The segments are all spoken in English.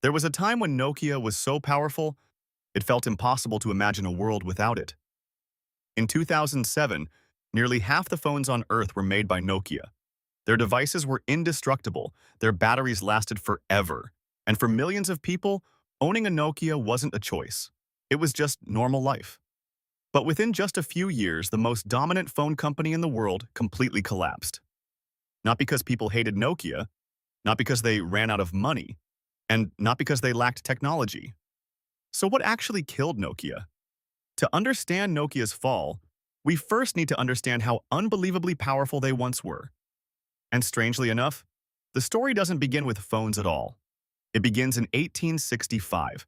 There was a time when Nokia was so powerful, it felt impossible to imagine a world without it. In 2007, nearly half the phones on Earth were made by Nokia. Their devices were indestructible, their batteries lasted forever, and for millions of people, owning a Nokia wasn't a choice. It was just normal life. But within just a few years, the most dominant phone company in the world completely collapsed. Not because people hated Nokia, not because they ran out of money, and not because they lacked technology. So what actually killed Nokia? To understand Nokia's fall, we first need to understand how unbelievably powerful they once were. And strangely enough, the story doesn't begin with phones at all. It begins in 1865.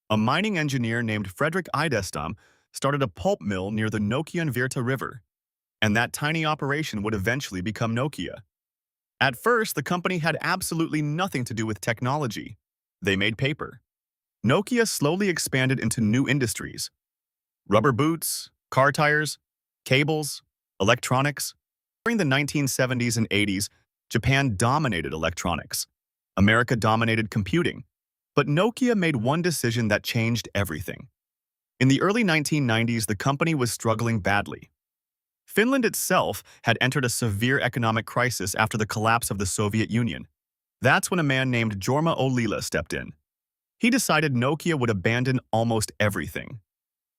A mining engineer named Frederick Idestam started a pulp mill near the Nokian Virta River, and that tiny operation would eventually become Nokia. At first, the company had absolutely nothing to do with technology. They made paper. Nokia slowly expanded into new industries: rubber boots, car tires, cables, electronics. During the 1970s and 80s, Japan dominated electronics. America dominated computing. But Nokia made one decision that changed everything. In the early 1990s, the company was struggling badly. Finland itself had entered a severe economic crisis after the collapse of the Soviet Union. That's when a man named Jorma Ollila stepped in. He decided Nokia would abandon almost everything.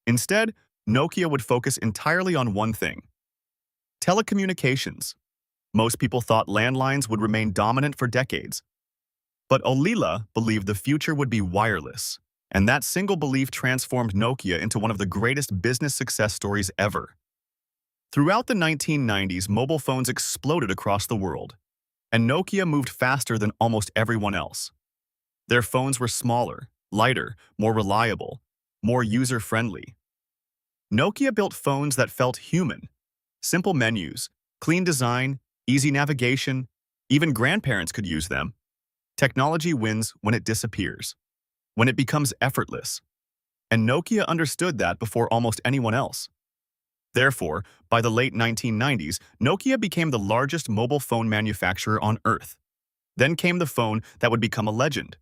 Instead, Nokia would focus entirely on one thing: telecommunications. Most people thought landlines would remain dominant for decades. But Ollila believed the future would be wireless, and that single belief transformed Nokia into one of the greatest business success stories ever. Throughout the 1990s, mobile phones exploded across the world, and Nokia moved faster than almost everyone else. Their phones were smaller, lighter, more reliable, more user-friendly. Nokia built phones that felt human. Simple menus, clean design, easy navigation, even grandparents could use them. Technology wins when it disappears, when it becomes effortless. And Nokia understood that before almost anyone else. Therefore, by the late 1990s, Nokia became the largest mobile phone manufacturer on Earth. Then came the phone that would become a legend.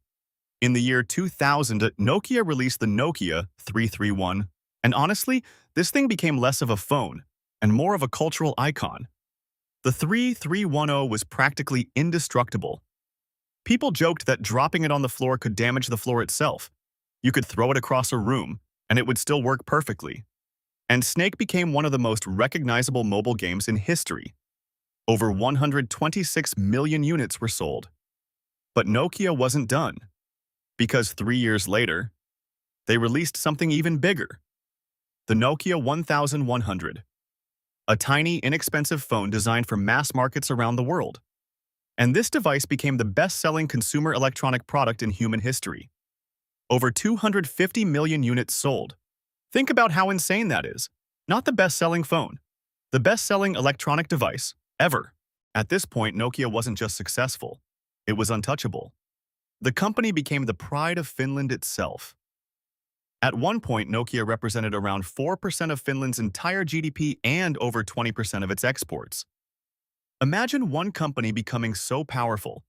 In the year 2000, Nokia released the Nokia 331, and honestly, this thing became less of a phone and more of a cultural icon. The 3310 was practically indestructible. People joked that dropping it on the floor could damage the floor itself. You could throw it across a room, and it would still work perfectly. And Snake became one of the most recognizable mobile games in history. Over 126 million units were sold. But Nokia wasn't done, because 3 years later, they released something even bigger: the Nokia 1100, a tiny, inexpensive phone designed for mass markets around the world. And this device became the best-selling consumer electronic product in human history. Over 250 million units sold. Think about how insane that is. Not the best-selling phone, the best-selling electronic device ever. At this point, Nokia wasn't just successful, it was untouchable. The company became the pride of Finland itself. At one point, Nokia represented around 4% of Finland's entire GDP and over 20% of its exports. Imagine one company becoming so powerful,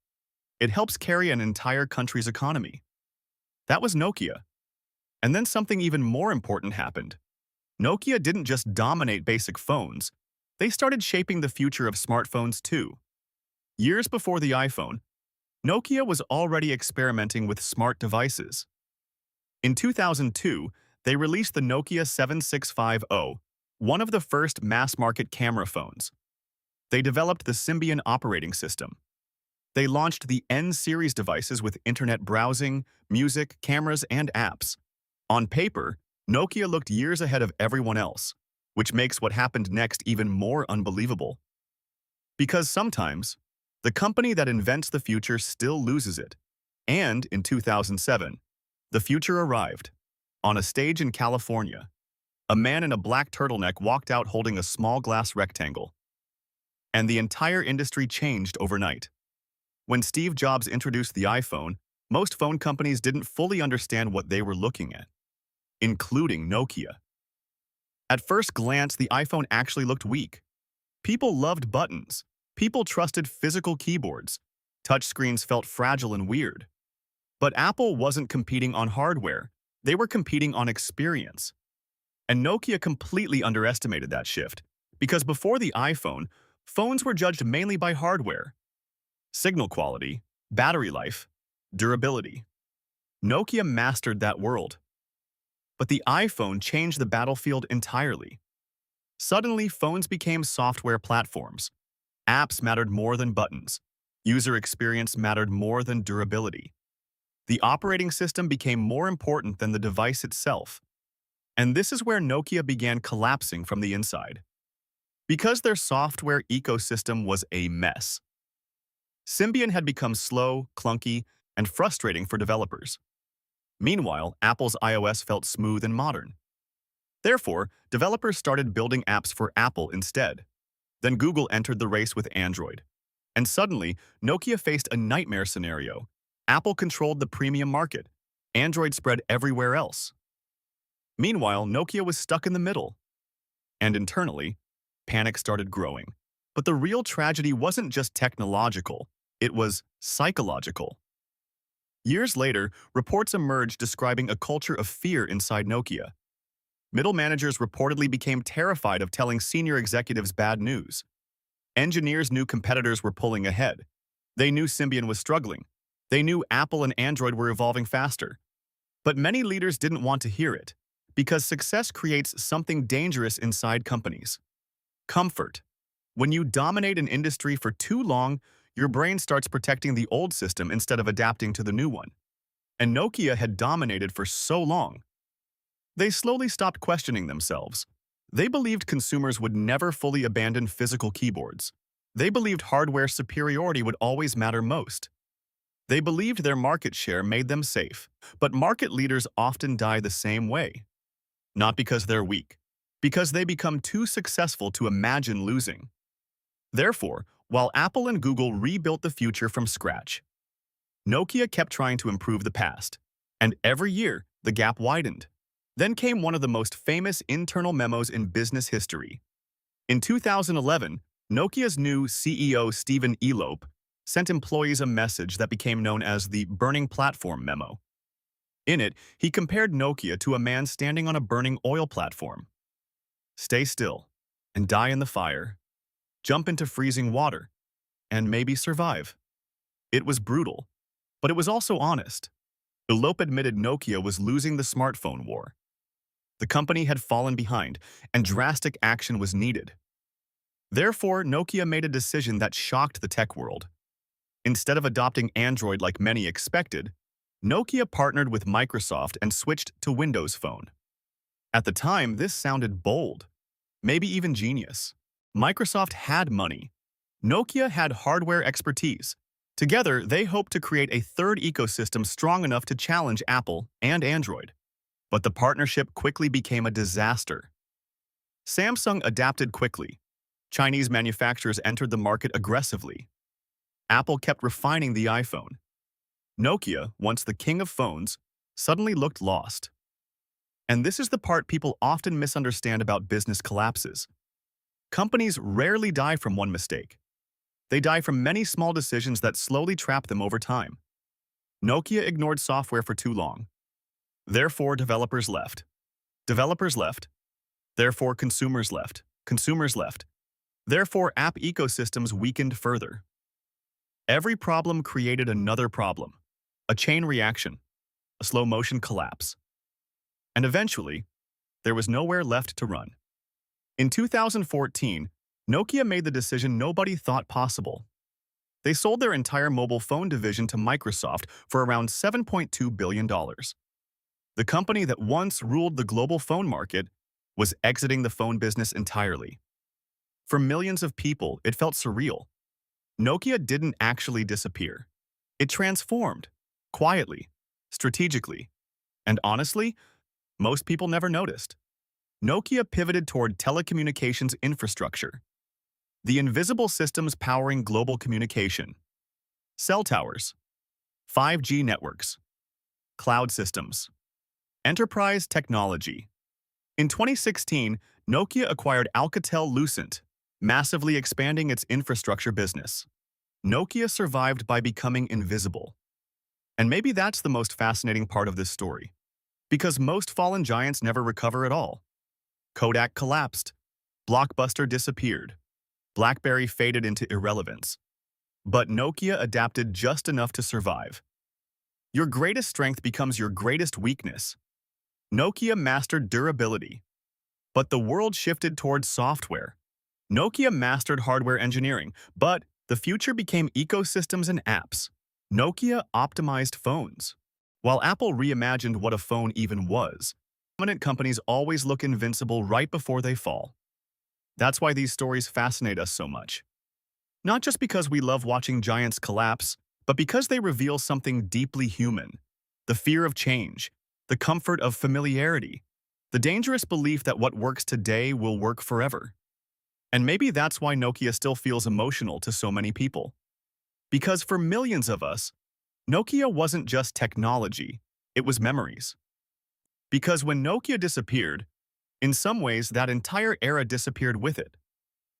it helps carry an entire country's economy. That was Nokia. And then something even more important happened. Nokia didn't just dominate basic phones, they started shaping the future of smartphones too. Years before the iPhone, Nokia was already experimenting with smart devices. In 2002, they released the Nokia 7650, one of the first mass-market camera phones. They developed the Symbian operating system. They launched the N-series devices with internet browsing, music, cameras, and apps. On paper, Nokia looked years ahead of everyone else, which makes what happened next even more unbelievable. Because sometimes, the company that invents the future still loses it. And in 2007, the future arrived. On a stage in California, a man in a black turtleneck walked out holding a small glass rectangle. And the entire industry changed overnight. When Steve Jobs introduced the iPhone, most phone companies didn't fully understand what they were looking at, including Nokia. At first glance, the iPhone actually looked weak. People loved buttons. People trusted physical keyboards. Touchscreens felt fragile and weird. But Apple wasn't competing on hardware. They were competing on experience. And Nokia completely underestimated that shift, because before the iPhone, phones were judged mainly by hardware, signal quality, battery life, durability. Nokia mastered that world. But the iPhone changed the battlefield entirely. Suddenly, phones became software platforms. Apps mattered more than buttons. User experience mattered more than durability. The operating system became more important than the device itself. And this is where Nokia began collapsing from the inside. Because their software ecosystem was a mess. Symbian had become slow, clunky, and frustrating for developers. Meanwhile, Apple's iOS felt smooth and modern. Therefore, developers started building apps for Apple instead. Then Google entered the race with Android. And suddenly, Nokia faced a nightmare scenario. Apple controlled the premium market. Android spread everywhere else. Meanwhile, Nokia was stuck in the middle. And internally, panic started growing. But the real tragedy wasn't just technological, it was psychological. Years later, reports emerged describing a culture of fear inside Nokia. Middle managers reportedly became terrified of telling senior executives bad news. Engineers knew competitors were pulling ahead. They knew Symbian was struggling. They knew Apple and Android were evolving faster. But many leaders didn't want to hear it, because success creates something dangerous inside companies. Comfort. When you dominate an industry for too long, your brain starts protecting the old system instead of adapting to the new one. And Nokia had dominated for so long. They slowly stopped questioning themselves. They believed consumers would never fully abandon physical keyboards. They believed hardware superiority would always matter most. They believed their market share made them safe, but market leaders often die the same way. Not because they're weak, because they become too successful to imagine losing. Therefore, while Apple and Google rebuilt the future from scratch, Nokia kept trying to improve the past, and every year the gap widened. Then came one of the most famous internal memos in business history. In 2011, Nokia's new CEO Stephen Elop sent employees a message that became known as the Burning Platform Memo. In it, he compared Nokia to a man standing on a burning oil platform. Stay still and die in the fire. Jump into freezing water and maybe survive. It was brutal, but it was also honest. Elop admitted Nokia was losing the smartphone war. The company had fallen behind, and drastic action was needed. Therefore, Nokia made a decision that shocked the tech world. Instead of adopting Android like many expected, Nokia partnered with Microsoft and switched to Windows Phone. At the time, this sounded bold, maybe even genius. Microsoft had money. Nokia had hardware expertise. Together, they hoped to create a third ecosystem strong enough to challenge Apple and Android. But the partnership quickly became a disaster. Samsung adapted quickly. Chinese manufacturers entered the market aggressively. Apple kept refining the iPhone. Nokia, once the king of phones, suddenly looked lost. And this is the part people often misunderstand about business collapses. Companies rarely die from one mistake. They die from many small decisions that slowly trap them over time. Nokia ignored software for too long. Therefore, developers left. Developers left. Therefore, consumers left. Consumers left. Therefore, app ecosystems weakened further. Every problem created another problem, a chain reaction, a slow-motion collapse. And eventually, there was nowhere left to run. In 2014, Nokia made the decision nobody thought possible. They sold their entire mobile phone division to Microsoft for around $7.2 billion. The company that once ruled the global phone market was exiting the phone business entirely. For millions of people, it felt surreal. Nokia didn't actually disappear. It transformed, quietly, strategically, and honestly, most people never noticed. Nokia pivoted toward telecommunications infrastructure, the invisible systems powering global communication. Cell towers, 5G networks, cloud systems, enterprise technology. In 2016, Nokia acquired Alcatel-Lucent, massively expanding its infrastructure business. Nokia survived by becoming invisible. And maybe that's the most fascinating part of this story, because most fallen giants never recover at all. Kodak collapsed, Blockbuster disappeared, BlackBerry faded into irrelevance. But Nokia adapted just enough to survive. Your greatest strength becomes your greatest weakness. Nokia mastered durability, but the world shifted towards software. Nokia mastered hardware engineering, but the future became ecosystems and apps. Nokia optimized phones, while Apple reimagined what a phone even was. Dominant companies always look invincible right before they fall. That's why these stories fascinate us so much. Not just because we love watching giants collapse, but because they reveal something deeply human. The fear of change, the comfort of familiarity, the dangerous belief that what works today will work forever. And maybe that's why Nokia still feels emotional to so many people. Because for millions of us, Nokia wasn't just technology, it was memories. Because when Nokia disappeared, in some ways that entire era disappeared with it.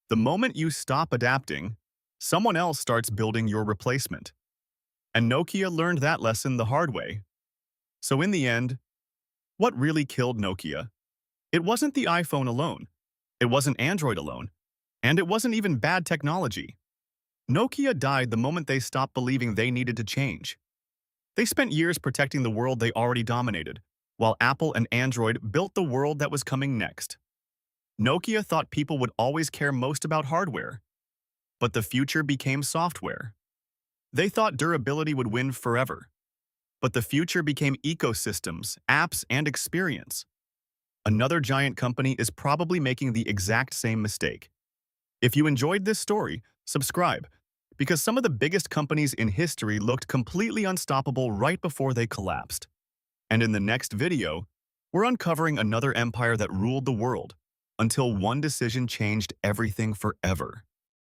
The moment you stop adapting, someone else starts building your replacement. And Nokia learned that lesson the hard way. So in the end, what really killed Nokia? It wasn't the iPhone alone. It wasn't Android alone. And it wasn't even bad technology. Nokia died the moment they stopped believing they needed to change. They spent years protecting the world they already dominated, while Apple and Android built the world that was coming next. Nokia thought people would always care most about hardware, but the future became software. They thought durability would win forever, but the future became ecosystems, apps, and experience. Another giant company is probably making the exact same mistake. If you enjoyed this story, subscribe, because some of the biggest companies in history looked completely unstoppable right before they collapsed. And in the next video, we're uncovering another empire that ruled the world until one decision changed everything forever.